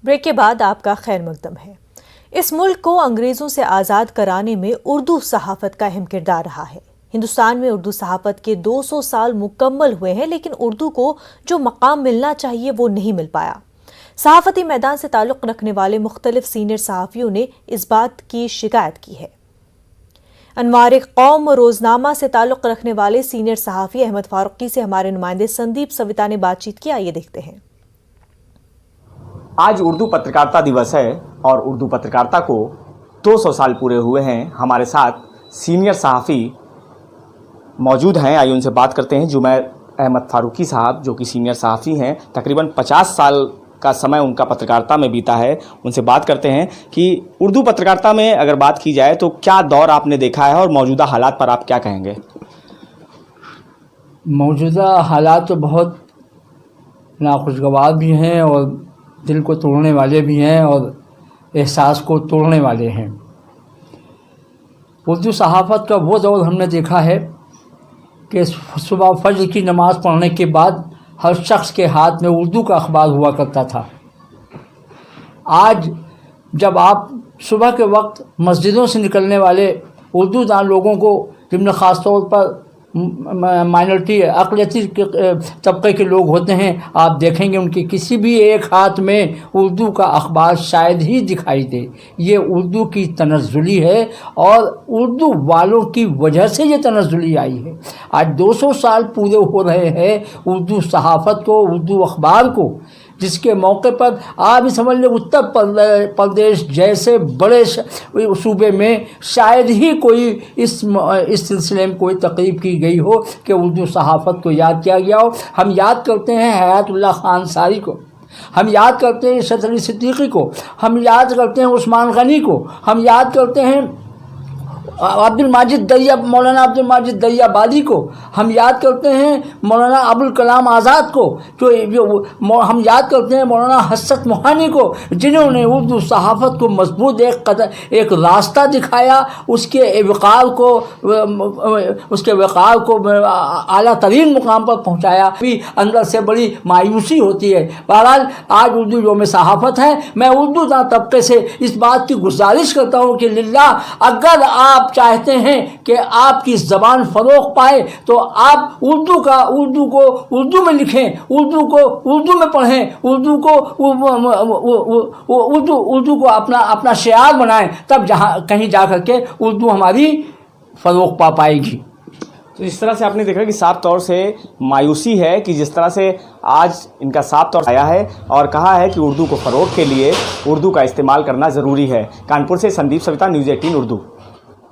Break کے بعد آپ کا خیر مقدم ہے۔ اس ملک کو انگریزوں سے آزاد کرانے میں اردو صحافت کا اہم کردار رہا ہے۔ ہندوستان میں اردو صحافت کے 200 سال مکمل ہوئے ہیں، لیکن اردو کو جو مقام ملنا چاہیے وہ نہیں مل پایا۔ صحافتی میدان سے تعلق رکھنے والے مختلف سینئر صحافیوں نے اس بات کی شکایت کی ہے۔ انوار قوم روزنامہ سے تعلق رکھنے والے سینئر صحافی احمد فاروقی سے ہمارے نمائندے سندیپ سویتا نے بات چیت کی، آئیے دیکھتے ہیں۔ آج اردو پترکارتا دیوس ہے اور اردو پترکارتا کو 200 سال پورے ہوئے ہیں۔ ہمارے ساتھ سینئر صحافی موجود ہیں، آئیے ان سے بات کرتے ہیں۔ جمعہ احمد فاروقی صاحب جو کہ سینئر صحافی ہیں، تقریباً 50 سال کا سمے ان کا پترکارتا میں بیتا ہے۔ ان سے بات کرتے ہیں کہ اردو پترکارتا میں اگر بات کی جائے تو کیا دور آپ نے دیکھا ہے اور موجودہ حالات پر آپ کیا کہیں گے؟ موجودہ حالات تو بہت ناخوشگوار بھی ہیں اور دل کو توڑنے والے بھی ہیں اور احساس کو توڑنے والے ہیں۔ اردو صحافت کا وہ دور ہم نے دیکھا ہے کہ صبح فجر کی نماز پڑھنے کے بعد ہر شخص کے ہاتھ میں اردو کا اخبار ہوا کرتا تھا۔ آج جب آپ صبح کے وقت مسجدوں سے نکلنے والے اردو دان لوگوں کو، جن میں خاص طور پر مائنورٹی اقلیتی طبقے کے لوگ ہوتے ہیں، آپ دیکھیں گے ان کے کسی بھی ایک ہاتھ میں اردو کا اخبار شاید ہی دکھائی دے۔ یہ اردو کی تنزلی ہے اور اردو والوں کی وجہ سے یہ تنزلی آئی ہے۔ آج 200 سال پورے ہو رہے ہیں اردو صحافت کو، اردو اخبار کو، جس کے موقع پر آپ ہی سمجھ لیں اتر پردیش جیسے بڑے صوبے میں شاید ہی کوئی اس سلسلے میں کوئی تقریب کی گئی ہو کہ اردو صحافت کو یاد کیا گیا ہو۔ ہم یاد کرتے ہیں حیات اللہ خان ساری کو، ہم یاد کرتے ہیں اسد علی صدیقی کو، ہم یاد کرتے ہیں عثمان غنی کو، ہم یاد کرتے ہیں مولانا عبد الماجد دریا بادی کو، ہم یاد کرتے ہیں مولانا ابوالکلام آزاد کو، ہم یاد کرتے ہیں مولانا حسرت موہانی کو، جنہوں نے اردو صحافت کو مضبوط ایک راستہ دکھایا، اس کے وقار کو اعلیٰ ترین مقام پر پہنچایا۔ بھی اندر سے بڑی مایوسی ہوتی ہے۔ بہرحال آج اردو یوم صحافت ہے۔ میں اردو داں طبقے سے اس بات کی گزارش کرتا ہوں کہ للہ اگر آپ چاہتے ہیں کہ آپ کی زبان فروغ پائے تو آپ اردو کو اردو میں لکھیں، اردو کو اردو میں پڑھیں، اردو کو اپنا شعار بنائیں، تب کہیں جا کر کے اردو ہماری فروغ پائے گی۔ تو جس طرح سے آپ نے دیکھا کہ صاف طور سے مایوسی ہے کہ جس طرح سے آج ان کا صاف طور آیا ہے اور کہا ہے کہ اردو کو فروغ کے لیے اردو کا استعمال کرنا ضروری ہے۔ کانپور سے سندیپ سویتا، نیوز 18 اردو۔